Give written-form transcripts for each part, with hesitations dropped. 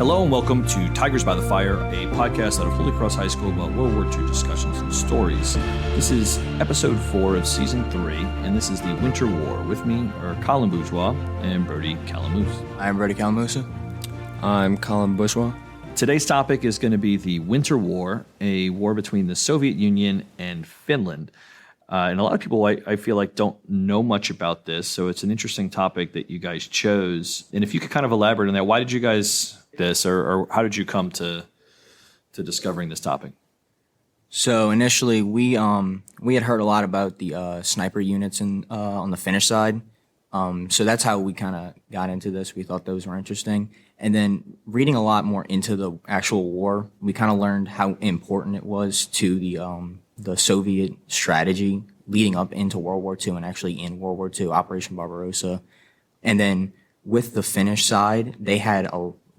Hello and welcome to Tigers by the Fire, a podcast out of Holy Cross High School about World War II discussions and stories. This is episode 4 of season 3, and this is the Winter War. With me are Colin Bourgeois and Brody Calamus. I'm Brody Calamus. I'm Colin Bourgeois. Today's topic is going to be the Winter War, a war between the Soviet Union and Finland. And a lot of people, I feel like, don't know much about this, so it's an interesting topic that you guys chose. And if you could kind of elaborate on that, why did you guys this, or how did you come to discovering this topic? So initially, we had heard a lot about the sniper units on the Finnish side. So that's how we kind of got into this. We thought those were interesting. And then reading a lot more into the actual war, we kind of learned how important it was to the Soviet strategy leading up into World War II and actually in World War II, Operation Barbarossa. And then with the Finnish side, they had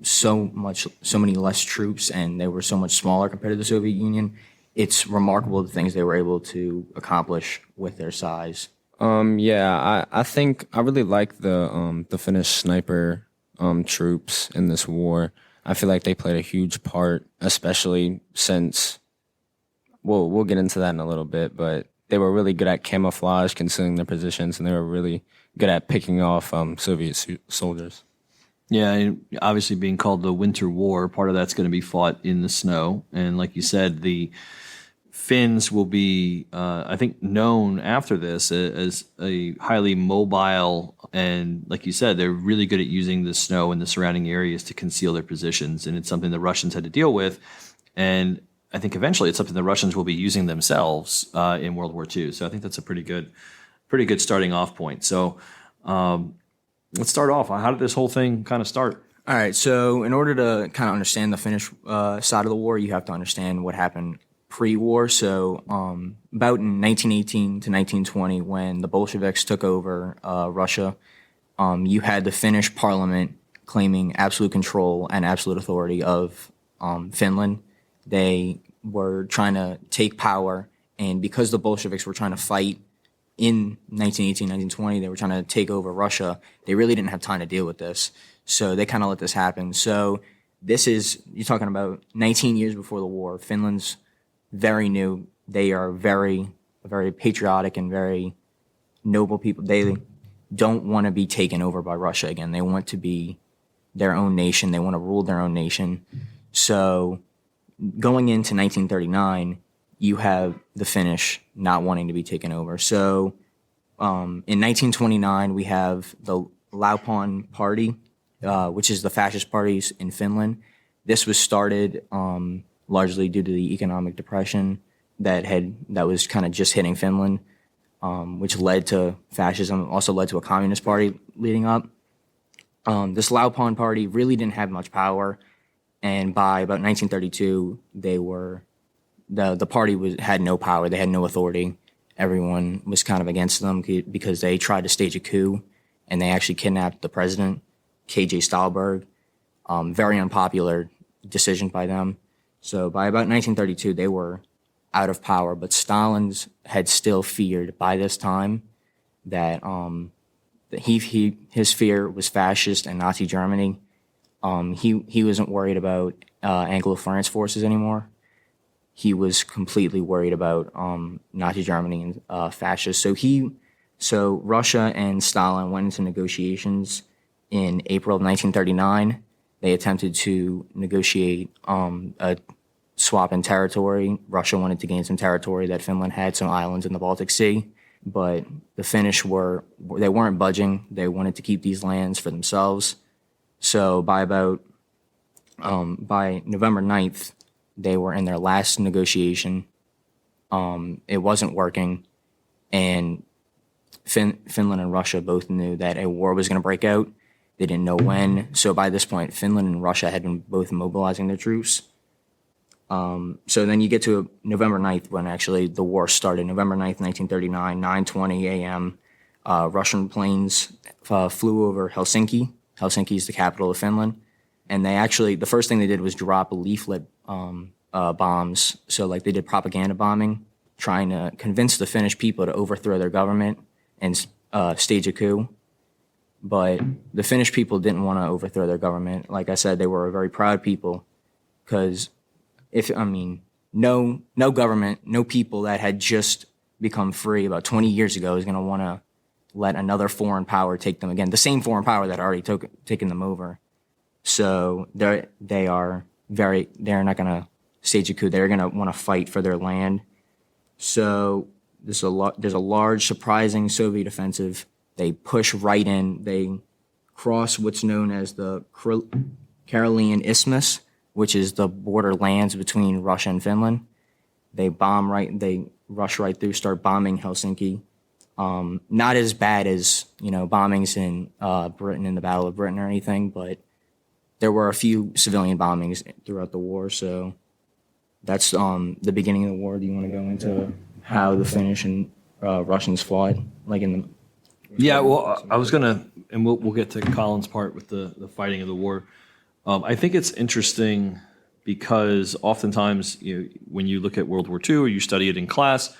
so many less troops, and they were so much smaller compared to the Soviet Union. It's remarkable the things they were able to accomplish with their size. I think I really like the Finnish sniper troops in this war. I feel like they played a huge part, especially since we'll get into that in a little bit, but they were really good at camouflage, concealing their positions, and they were really good at picking off Soviet soldiers. Yeah, and obviously being called the Winter War, part of that's going to be fought in the snow. And like you said, the Finns will be, I think, known after this as a highly mobile, and like you said, they're really good at using the snow and the surrounding areas to conceal their positions. And it's something the Russians had to deal with. And I think eventually it's something the Russians will be using themselves in World War II. So I think that's a pretty good starting off point. So let's start off. How did this whole thing kind of start? All right, so in order to kind of understand the Finnish side of the war, you have to understand what happened pre-war. So about in 1918 to 1920, when the Bolsheviks took over Russia, you had the Finnish parliament claiming absolute control and absolute authority of Finland. They were trying to take power, and because the Bolsheviks were trying to fight in 1918, 1920, they were trying to take over Russia. They really didn't have time to deal with this. So they kind of let this happen. So you're talking about 19 years before the war. Finland's very new. They are very, very patriotic and very noble people. They don't want to be taken over by Russia again. They want to be their own nation. They want to rule their own nation. So going into 1939, you have the Finnish not wanting to be taken over. So in 1929, we have the Laupon Party, which is the fascist parties in Finland. This was started largely due to the economic depression that was kind of just hitting Finland, which led to fascism, also led to a communist party leading up. This Laupon Party really didn't have much power, and by about 1932, the party had no power. They had no authority. Everyone was kind of against them because they tried to stage a coup, and they actually kidnapped the president, K.J. Stahlberg. Very unpopular decision by them. So by about 1932, they were out of power, but Stalin's had still feared by this time that his fear was fascist and Nazi Germany. He wasn't worried about Anglo-France forces anymore. He was completely worried about Nazi Germany and fascists. So Russia and Stalin went into negotiations in April of 1939. They attempted to negotiate a swap in territory. Russia wanted to gain some territory that Finland had, some islands in the Baltic Sea. But the Finnish weren't budging. They wanted to keep these lands for themselves. So by November 9th, they were in their last negotiation. It wasn't working, and Finland and Russia both knew that a war was going to break out. They didn't know when. So by this point, Finland and Russia had been both mobilizing their troops. So then you get to November 9th when actually the war started. November 9th, 1939, 9:20 a.m. Russian planes flew over Helsinki. Helsinki is the capital of Finland. And the first thing they did was drop leaflet bombs. So like they did propaganda bombing, trying to convince the Finnish people to overthrow their government and stage a coup. but the Finnish people didn't want to overthrow their government. Like I said, they were a very proud people because no government, no people that had just become free about 20 years ago is going to want to let another foreign power take them again. The same foreign power that already taken them over. So they're not going to stage a coup. They're going to want to fight for their land. So there's a large, surprising Soviet offensive. They push right in. They cross what's known as the Karelian Isthmus, which is the border lands between Russia and Finland. They rush right through, start bombing Helsinki. Not as bad as, bombings in Britain in the Battle of Britain or anything, but there were a few civilian bombings throughout the war. So that's the beginning of the war. Do you want to go into how the Finnish and Russians fought, like in the? Yeah, well, I was gonna, and we'll get to Colin's part with the fighting of the war. I think it's interesting because oftentimes, when you look at World War II or you study it in class,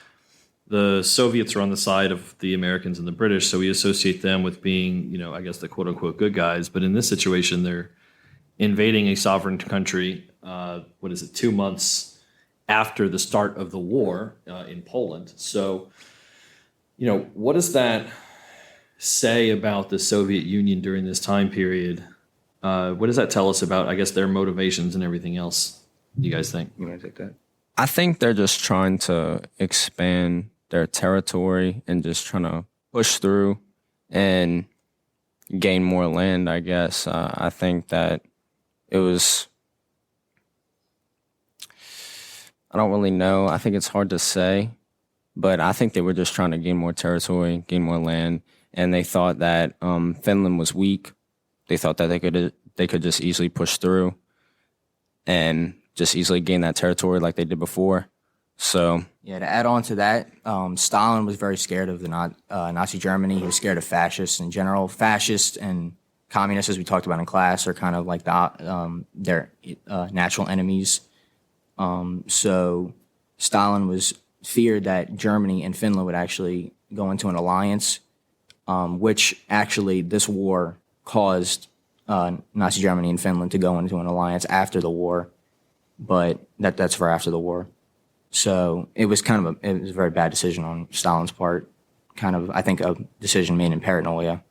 the Soviets are on the side of the Americans and the British, so we associate them with being, I guess the quote unquote good guys. But in this situation, they're invading a sovereign country. 2 months after the start of the war in Poland. So, what does that say about the Soviet Union during this time period? What does that tell us about, I guess, their motivations and everything else? You guys think? You want to take that? I think they're just trying to expand their territory and just trying to push through and gain more land, I guess. I think that it was, I don't really know. I think it's hard to say, but I think they were just trying to gain more territory, gain more land, and they thought that Finland was weak. They thought that they could just easily push through and just easily gain that territory like they did before. So yeah, to add on to that, Stalin was very scared of the Nazi Germany. He was scared of fascists in general. Fascists and communists, as we talked about in class, are kind of like their natural enemies. So Stalin was feared that Germany and Finland would actually go into an alliance, which actually this war caused Nazi Germany and Finland to go into an alliance after the war, but that's for after the war. So it was a very bad decision on Stalin's part. I think a decision made in paranoia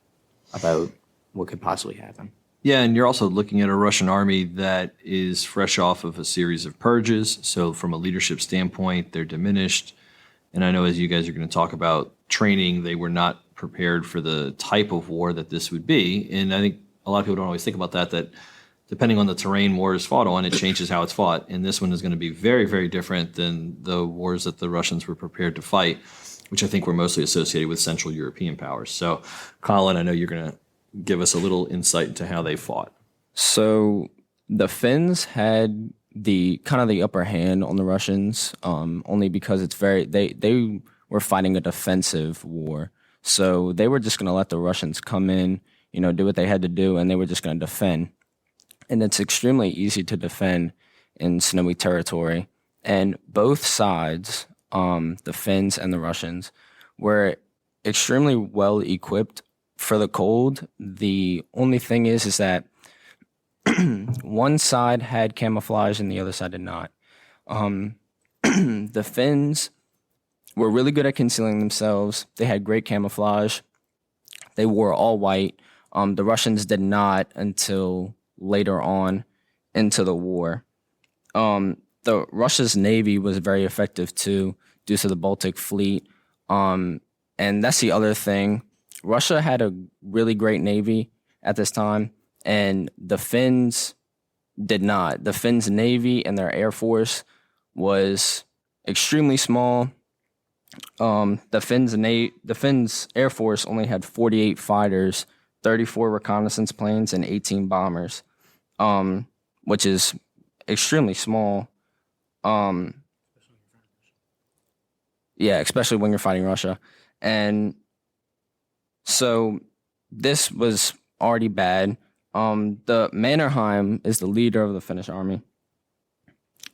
about what could possibly happen. Yeah, and you're also looking at a Russian army that is fresh off of a series of purges. So from a leadership standpoint, they're diminished. And I know as you guys are going to talk about training, they were not prepared for the type of war that this would be. And I think a lot of people don't always think about that depending on the terrain war is fought on, it changes how it's fought. And this one is going to be very, very different than the wars that the Russians were prepared to fight, which I think were mostly associated with Central European powers. So, Colin, I know you're going to give us a little insight into how they fought. So the Finns had the upper hand on the Russians, only because they were fighting a defensive war. So they were just going to let the Russians come in, do what they had to do, and they were just going to defend. And it's extremely easy to defend in snowy territory. And both sides, the Finns and the Russians, were extremely well equipped for the cold. The only thing is that one side had camouflage and the other side did not. The Finns were really good at concealing themselves. They had great camouflage. They wore all white. The Russians did not until later on into the war. The Russia's navy was very effective too, due to the Baltic Fleet. And that's the other thing. Russia had a really great navy at this time, and the Finns did not. The Finns' navy and their air force was extremely small. The Finns' air force only had 48 fighters, 34 reconnaissance planes, and 18 bombers, which is extremely small. Yeah, especially when you're fighting Russia. And so this was already bad. The Mannerheim is the leader of the Finnish army.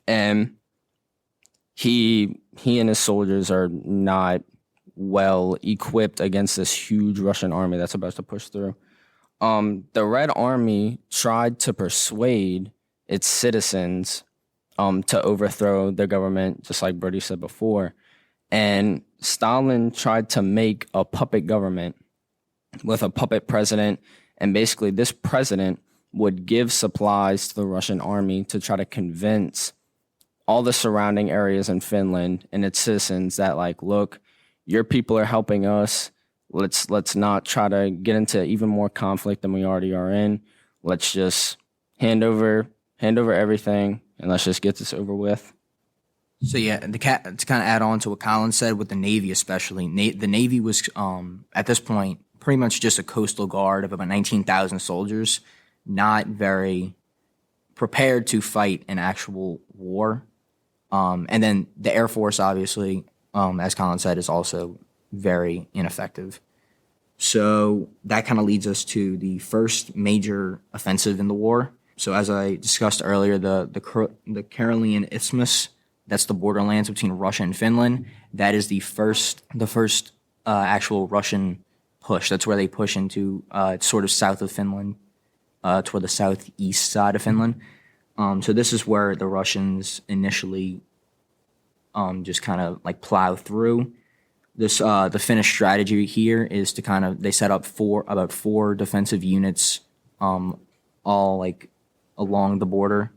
And he and his soldiers are not well equipped against this huge Russian army that's about to push through. The Red Army tried to persuade its citizens to overthrow the government, just like Brody said before. And Stalin tried to make a puppet government with a puppet president. And basically, this president would give supplies to the Russian army to try to convince all the surrounding areas in Finland and its citizens that, like, look, your people are helping us. Let's not try to get into even more conflict than we already are in. Let's just hand over everything, and let's just get this over with. So yeah, to kind of add on to what Colin said with the Navy, especially the Navy was at this point pretty much just a coastal guard of about 19,000 soldiers, not very prepared to fight an actual war. And then the Air Force, obviously, as Colin said, is also very ineffective. So that kind of leads us to the first major offensive in the war. So as I discussed earlier, the Karelian Isthmus, that's the borderlands between Russia and Finland. That is the first actual Russian push. That's where they push into sort of south of Finland, toward the southeast side of Finland. So this is where the Russians initially just kind of like plow through. This the Finnish strategy here is to they set up about four defensive units, all like along the border,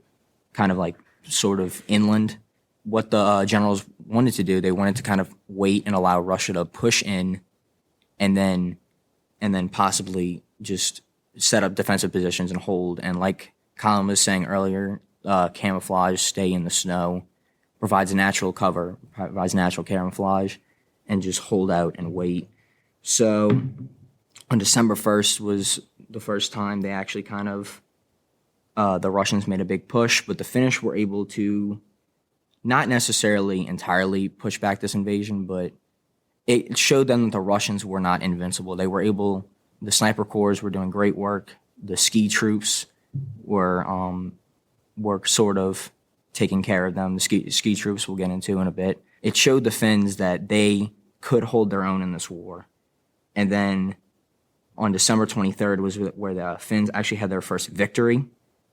kind of like sort of inland. What the generals wanted to do, they wanted to kind of wait and allow Russia to push in, and then possibly just set up defensive positions and hold. And like Colin was saying earlier, camouflage, stay in the snow, provides natural cover, provides natural camouflage, and just hold out and wait. So on December 1st was the first time they actually the Russians made a big push, but the Finnish were able to not necessarily entirely push back this invasion, but it showed them that the Russians were not invincible. The sniper corps were doing great work. The ski troops were sort of taking care of them. The ski troops we'll get into in a bit. It showed the Finns that they could hold their own in this war. And then on December 23rd was where the Finns actually had their first victory.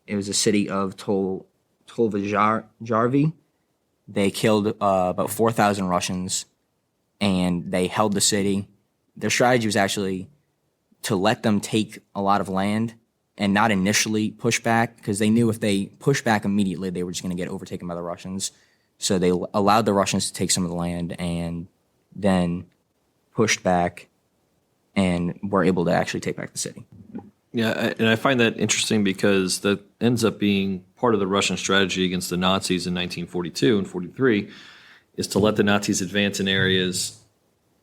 It was the city of Tolvajarvi. They killed about 4,000 Russians, and they held the city. Their strategy was actually to let them take a lot of land and not initially push back, because they knew if they pushed back immediately, they were just going to get overtaken by the Russians. So they allowed the Russians to take some of the land and then pushed back and were able to actually take back the city. Yeah, and I find that interesting because that ends up being part of the Russian strategy against the Nazis in 1942 and 43, is to let the Nazis advance in areas,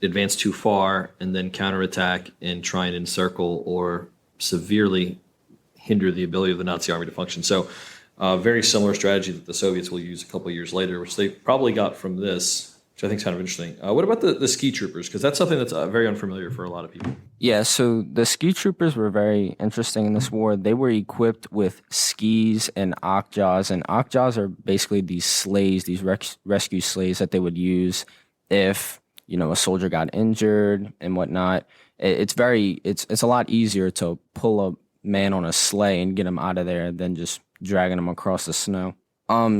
advance too far, and then counterattack and try and encircle or severely hinder the ability of the Nazi army to function. So very similar strategy that the Soviets will use a couple of years later, which they probably got from this, which I think is kind of interesting. What about the ski troopers? Because that's something that's very unfamiliar for a lot of people. Yeah, so the ski troopers were very interesting in this war. They were equipped with skis and okjas, and okjas are basically these sleighs, these rescue sleighs that they would use if a soldier got injured and whatnot. It's a lot easier to pull a man on a sleigh and get him out of there than just dragging him across the snow.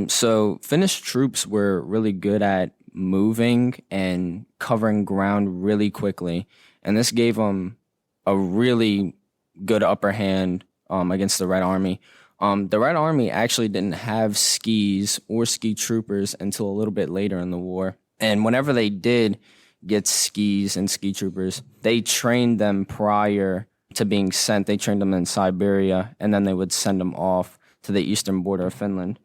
So Finnish troops were really good at moving and covering ground really quickly, and this gave them a really good upper hand against the Red Army. The Red Army actually didn't have skis or ski troopers until a little bit later in the war, and whenever they did get skis and ski troopers, they trained them prior to being sent. They trained them in Siberia, and then they would send them off to the eastern border of Finland.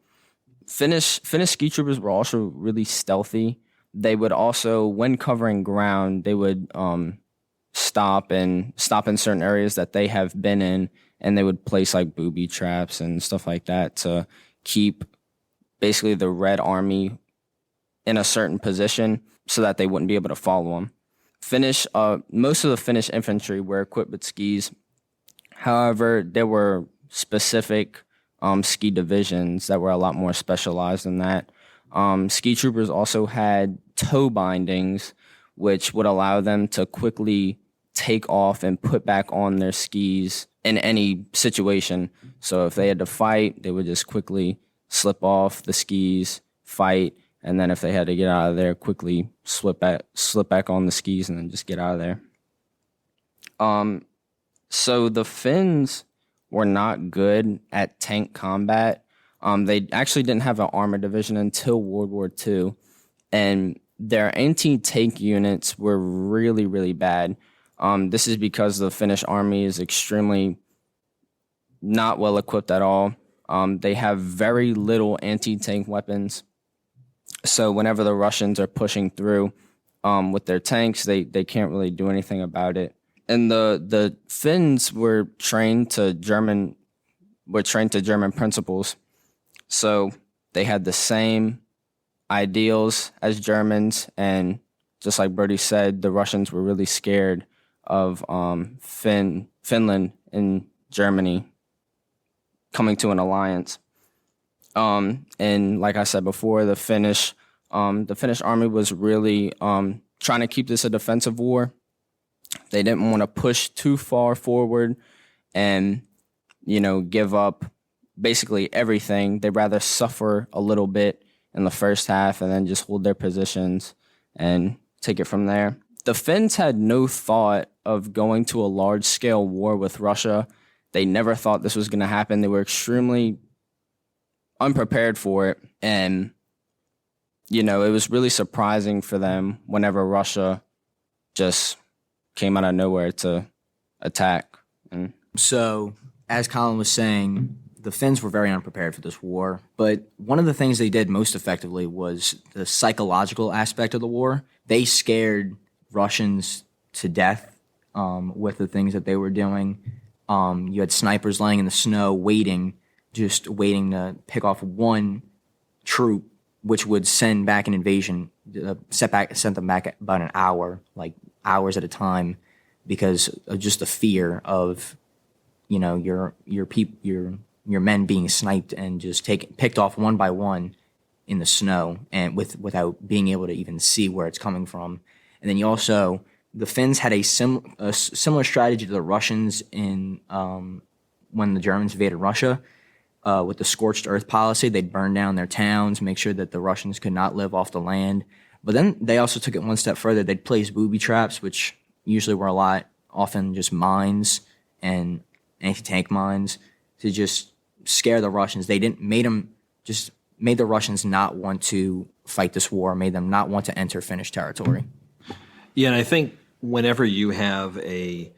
Finnish ski troopers were also really stealthy. They would also, when covering ground, they would stop in certain areas that they have been in, and they would place like booby traps and stuff like that to keep basically the Red Army in a certain position so that they wouldn't be able to follow them. Most of the Finnish infantry were equipped with skis. However, there were specific ski divisions that were a lot more specialized than that. Ski troopers also had toe bindings, which would allow them to quickly take off and put back on their skis in any situation. So if they had to fight, they would just quickly slip off the skis, fight, and then if they had to get out of there, quickly slip back on the skis and then just get out of there. So the Finns were not good at tank combat. They actually didn't have an armor division until World War II, and their anti-tank units were really, really bad. This is because the Finnish army is extremely not well equipped at all. They have very little anti-tank weapons. So whenever the Russians are pushing through with their tanks, they can't really do anything about it. And the Finns were trained to German principles. So they had the same ideals as Germans, and just like Bertie said, the Russians were really scared of Finland and Germany coming to an alliance. And like I said before, the Finnish army was really trying to keep this a defensive war. They didn't want to push too far forward and, give up basically everything. They'd rather suffer a little bit in the first half and then just hold their positions and take it from there. The Finns had no thought of going to a large-scale war with Russia. They never thought this was going to happen. They were extremely unprepared for it. And, it was really surprising for them whenever Russia just came out of nowhere to attack. And So, as Colin was saying, the Finns were very unprepared for this war. But one of the things they did most effectively was the psychological aspect of the war. They scared Russians to death with the things that they were doing. You had snipers laying in the snow waiting to pick off one troop, which would send back an invasion, sent them back about an hour, like hours at a time, because of just the fear of, your men being sniped and just picked off one by one in the snow and without being able to even see where it's coming from. And then the Finns had a similar strategy to the Russians in when the Germans invaded Russia. With the scorched earth policy, they'd burn down their towns, make sure that the Russians could not live off the land. But then they also took it one step further. They'd place booby traps, which usually were often just mines and anti-tank mines, to just scare the Russians. They made the Russians not want to fight this war, made them not want to enter Finnish territory. Yeah, and I think whenever you have a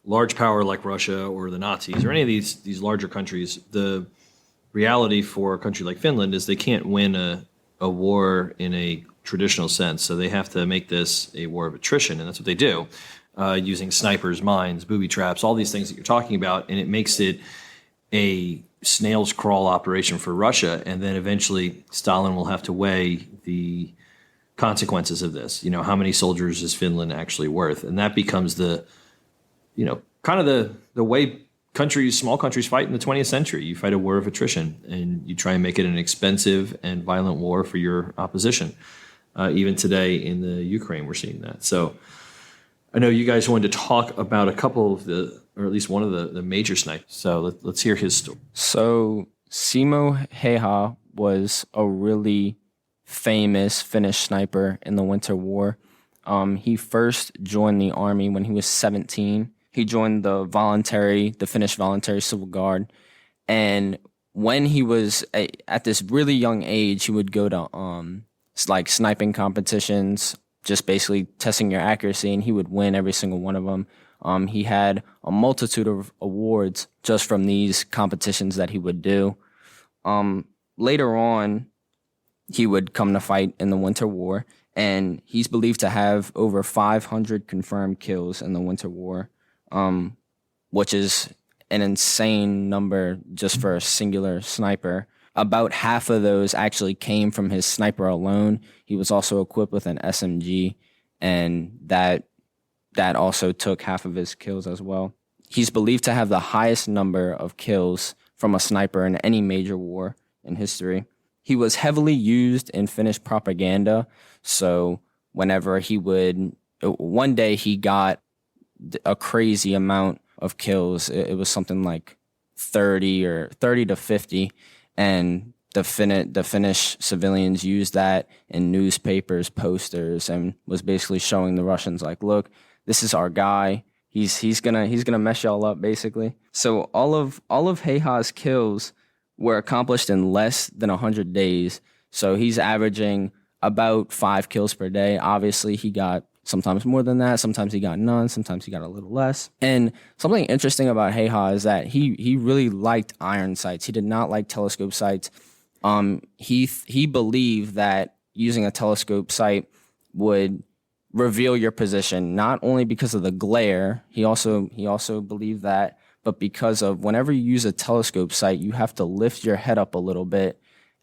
large power like Russia or the Nazis or any of these larger countries, the reality for a country like Finland is they can't win a war in a traditional sense. So they have to make this a war of attrition, and that's what they do, using snipers, mines, booby traps, all these things that you're talking about, and it makes it a snail's crawl operation for Russia, and then eventually Stalin will have to weigh the consequences of this. How many soldiers is Finland actually worth? And that becomes the way small countries fight in the 20th century. You fight a war of attrition, and you try and make it an expensive and violent war for your opposition. Even today in the Ukraine, we're seeing that. So I know you guys wanted to talk about a couple of or at least one of the major snipers. So let's hear his story. So Simo Heha was a really famous Finnish sniper in the Winter War. He first joined the army when he was 17. He joined the Finnish Voluntary Civil Guard. And when he was at this really young age, he would go to sniping competitions, just basically testing your accuracy, and he would win every single one of them. He had a multitude of awards just from these competitions that he would do. Later on, he would come to fight in the Winter War, and he's believed to have over 500 confirmed kills in the Winter War, which is an insane number just for a singular sniper. About half of those actually came from his sniper alone. He was also equipped with an SMG, and that also took half of his kills as well. He's believed to have the highest number of kills from a sniper in any major war in history. He was heavily used in Finnish propaganda, so whenever one day he got a crazy amount of kills. It was something like 30 to 50, and the Finnish civilians used that in newspapers, posters, and was basically showing the Russians like, look, this is our guy. He's gonna mess y'all up, basically. So all of Heiha's kills were accomplished in less than 100 days. So he's averaging about 5 kills per day. Obviously, he got sometimes more than that. Sometimes he got none. Sometimes he got a little less. And something interesting about Heiha is that he really liked iron sights. He did not like telescope sights. He believed that using a telescope sight would reveal your position, not only because of the glare. He also believed that, but because of whenever you use a telescope sight, you have to lift your head up a little bit,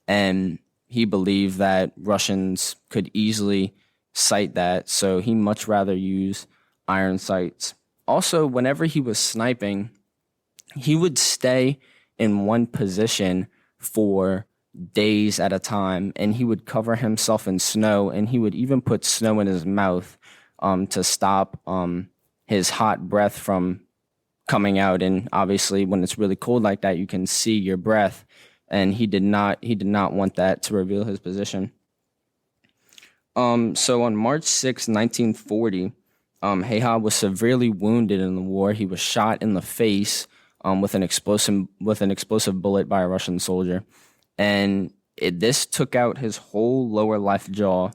and he believed that Russians could easily sight that, so he much rather use iron sights. Also, whenever he was sniping, he would stay in one position for days at a time, and he would cover himself in snow, and he would even put snow in his mouth to stop his hot breath from coming out. And obviously, when it's really cold like that, you can see your breath, and he did not want that to reveal his position. So on March 6, 1940, Heiha was severely wounded in the war. He was shot in the face with an explosive bullet by a Russian soldier. And this took out his whole lower left jaw,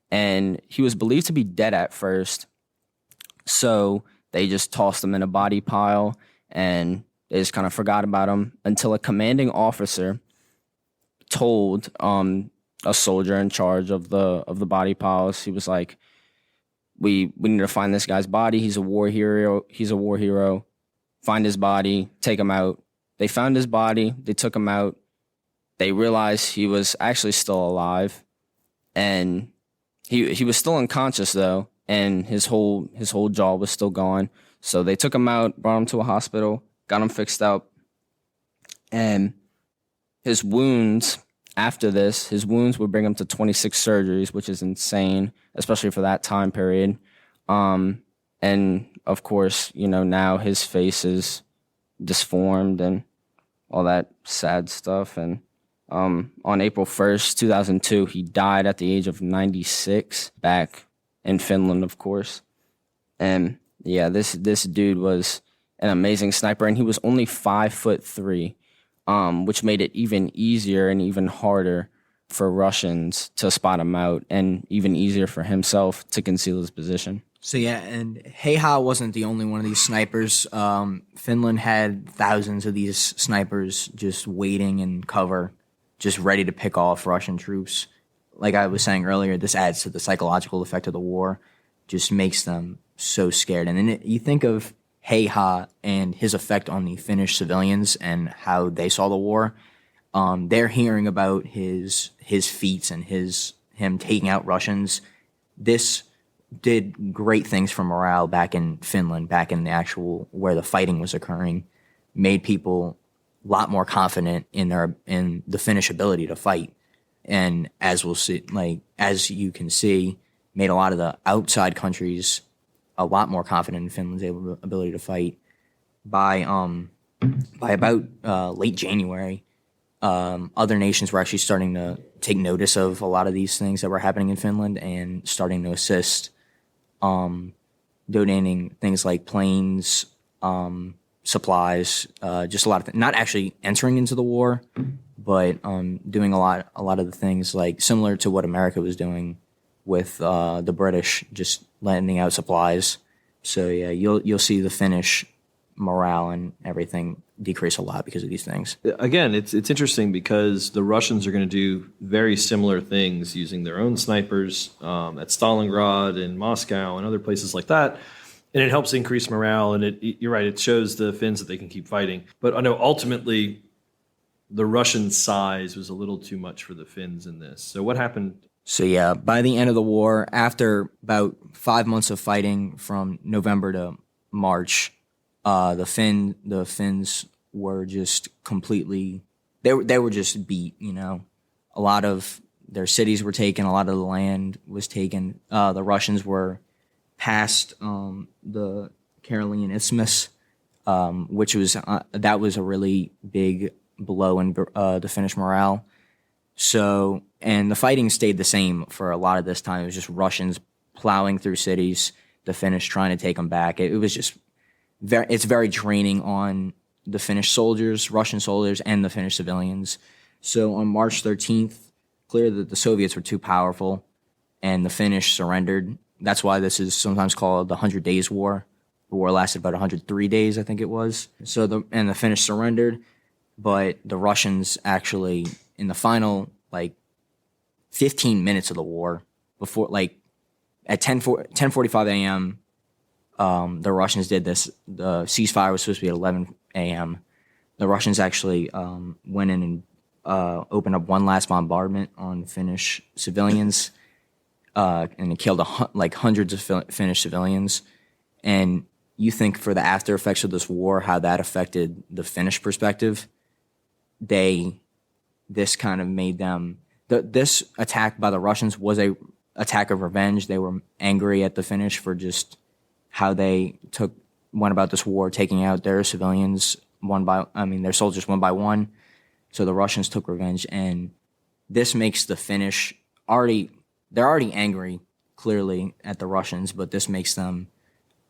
and he was believed to be dead at first. So they just tossed him in a body pile, and they just kind of forgot about him until a commanding officer told a soldier in charge of the body piles. He was like, "We need to find this guy's body. He's a war hero. Find his body. Take him out." They found his body. They took him out. They realized he was actually still alive, and he was still unconscious though, and his whole jaw was still gone. So they took him out, brought him to a hospital, got him fixed up, and his wounds would bring him to 26 surgeries, which is insane, especially for that time period. And of course, now his face is disformed and all that sad stuff. And on April 1st, 2002, he died at the age of 96 back in Finland, of course. And yeah, this dude was an amazing sniper, and he was only 5'3", which made it even easier and even harder for Russians to spot him out, and even easier for himself to conceal his position. So yeah, and Heiha wasn't the only one of these snipers. Finland had thousands of these snipers just waiting in cover, just ready to pick off Russian troops. Like I was saying earlier, this adds to the psychological effect of the war, just makes them so scared. And then you think of Heiha and his effect on the Finnish civilians and how they saw the war. They're hearing about his feats and him taking out Russians. This did great things for morale back in Finland, back in the actual where the fighting was occurring, made people a lot more confident in the Finnish ability to fight. And as we'll see, as you can see, made a lot of the outside countries a lot more confident in Finland's ability to fight. By about late January, other nations were actually starting to take notice of a lot of these things that were happening in Finland and starting to assist, donating things like planes, supplies, just a lot of things. Not actually entering into the war, but doing a lot of the things like similar to what America was doing with the British, just lending out supplies. So yeah, you'll see the Finnish morale and everything decrease a lot because of these things. Again, it's interesting because the Russians are going to do very similar things using their own snipers at Stalingrad and Moscow and other places like that. And it helps increase morale, and you're right, it shows the Finns that they can keep fighting. But I know ultimately the Russian size was a little too much for the Finns in this. So what happened? So yeah, by the end of the war, after about 5 months of fighting from November to March, the Finns were just completely, they were just beat, A lot of their cities were taken, a lot of the land was taken. The Russians were past the Karelian Isthmus, which was that was a really big blow in the Finnish morale. So, and the fighting stayed the same for a lot of this time. It was just Russians plowing through cities, the Finnish trying to take them back. It was just it's very draining on the Finnish soldiers, Russian soldiers, and the Finnish civilians. So on March 13th, clear that the Soviets were too powerful, and the Finnish surrendered. That's why this is sometimes called the 100 Days War. The war lasted about 103 days, I think it was. So the Finnish surrendered, but the Russians actually, in the final 15 minutes of the war, before at 10:45 a.m. The Russians did this. The ceasefire was supposed to be at 11 a.m. The Russians actually went in and opened up one last bombardment on Finnish civilians, and it killed hundreds of Finnish civilians. And you think for the after effects of this war, how that affected the Finnish perspective? This kind of made them. This attack by the Russians was a attack of revenge. They were angry at the Finnish for just how they went about this war, taking out their civilians their soldiers one by one. So the Russians took revenge, and this makes the Finnish they're already angry, clearly, at the Russians, but this makes them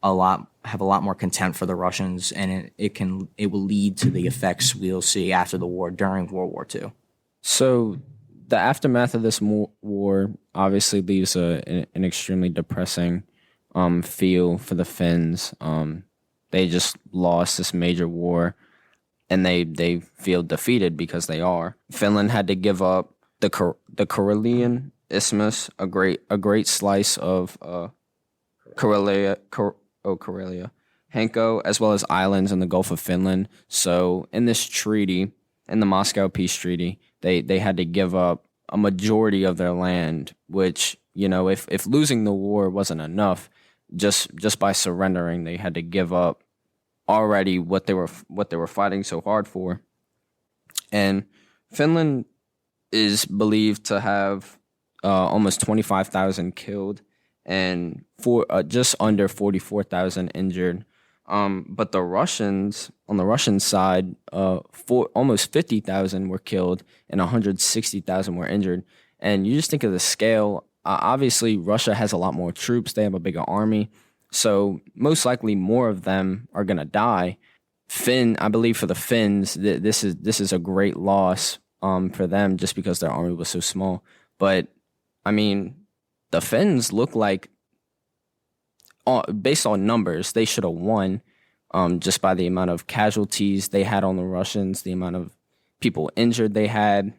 have a lot more contempt for the Russians, and it will lead to the effects we'll see after the war during World War II. So the aftermath of this war obviously leaves an extremely depressing feel for the Finns. They just lost this major war, and they feel defeated because they are. Finland had to give up the Karelian Isthmus, a great slice of Karelia, Hanko, as well as islands in the Gulf of Finland. So in this treaty, in the Moscow Peace Treaty, they had to give up a majority of their land, which, if losing the war wasn't enough, just by surrendering, they had to give up already what they were fighting so hard for. And Finland is believed to have almost 25,000 killed and just under 44,000 injured. But the Russians, on the Russian side, almost 50,000 were killed and 160,000 were injured. And you just think of the scale. Obviously, Russia has a lot more troops. They have a bigger army. So most likely more of them are going to die. I believe for the Finns, this is a great loss for them just because their army was so small. But, the Finns look like, based on numbers, they should have won just by the amount of casualties they had on the Russians, the amount of people injured they had.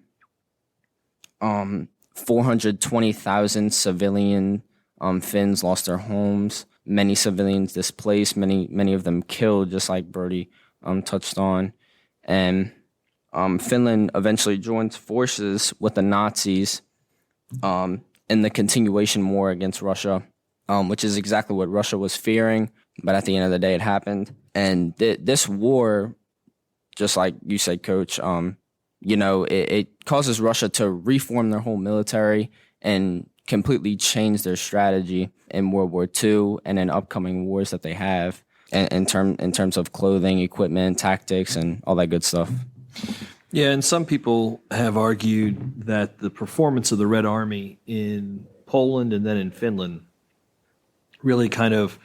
420,000 civilian Finns lost their homes. Many civilians displaced, many of them killed, just like Brody touched on. And Finland eventually joined forces with the Nazis in the continuation war against Russia, which is exactly what Russia was fearing. But at the end of the day, it happened. And this war, just like you said, Coach, it causes Russia to reform their whole military and completely change their strategy in World War II and in upcoming wars that they have in terms of clothing, equipment, tactics, and all that good stuff. Yeah, and some people have argued that the performance of the Red Army in Poland and then in Finland really kind of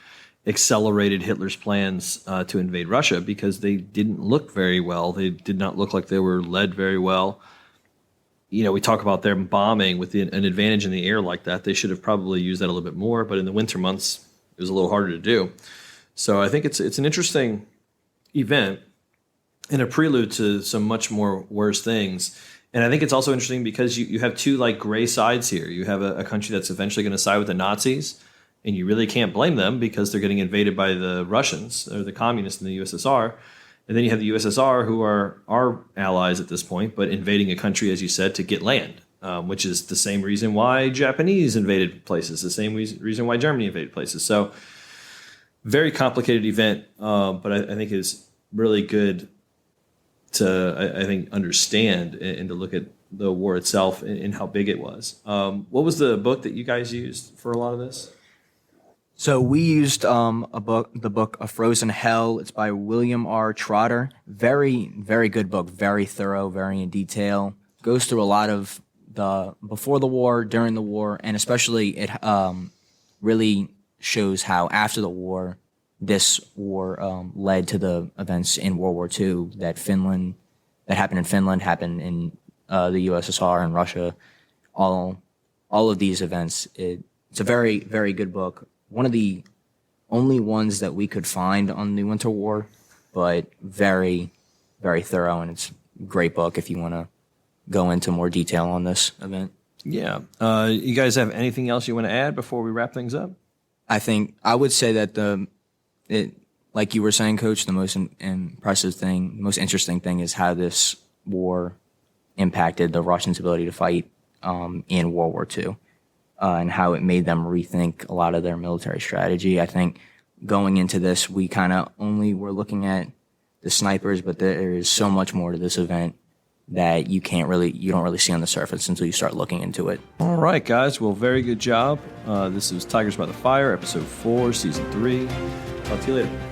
accelerated Hitler's plans to invade Russia because they didn't look very well. They did not look like they were led very well. We talk about them bombing with an advantage in the air like that. They should have probably used that a little bit more, but in the winter months, it was a little harder to do. So I think it's an interesting event and a prelude to some much more worse things. And I think it's also interesting because you have two gray sides here. You have a country that's eventually going to side with the Nazis, and you really can't blame them because they're getting invaded by the Russians or the communists in the USSR. And then you have the USSR, who are our allies at this point, but invading a country, as you said, to get land, which is the same reason why Japanese invaded places, the same reason why Germany invaded places. So very complicated event, but I think is really good to, I think, understand and to look at the war itself and how big it was. What was the book that you guys used for a lot of this? So we used the book A Frozen Hell. It's by William R. Trotter. Very, very good book. Very thorough, very in detail. Goes through a lot of the before the war, during the war, and especially it really shows how after the war, this war led to the events in World War II that happened in Finland, happened in the USSR and Russia. All of these events. It's a very, very good book. One of the only ones that we could find on the Winter War, but very, very thorough, and it's a great book if you want to go into more detail on this event. Yeah. You guys have anything else you want to add before we wrap things up? I think I would say that like you were saying, Coach, the most impressive thing, most interesting thing is how this war impacted the Russians' ability to fight in World War II. And how it made them rethink a lot of their military strategy. I think going into this, we kind of only were looking at the snipers, but there is so much more to this event that you don't really see on the surface until you start looking into it. All right, guys. Well, very good job. This is Tigers by the Fire, episode 4, season 3. Talk to you later.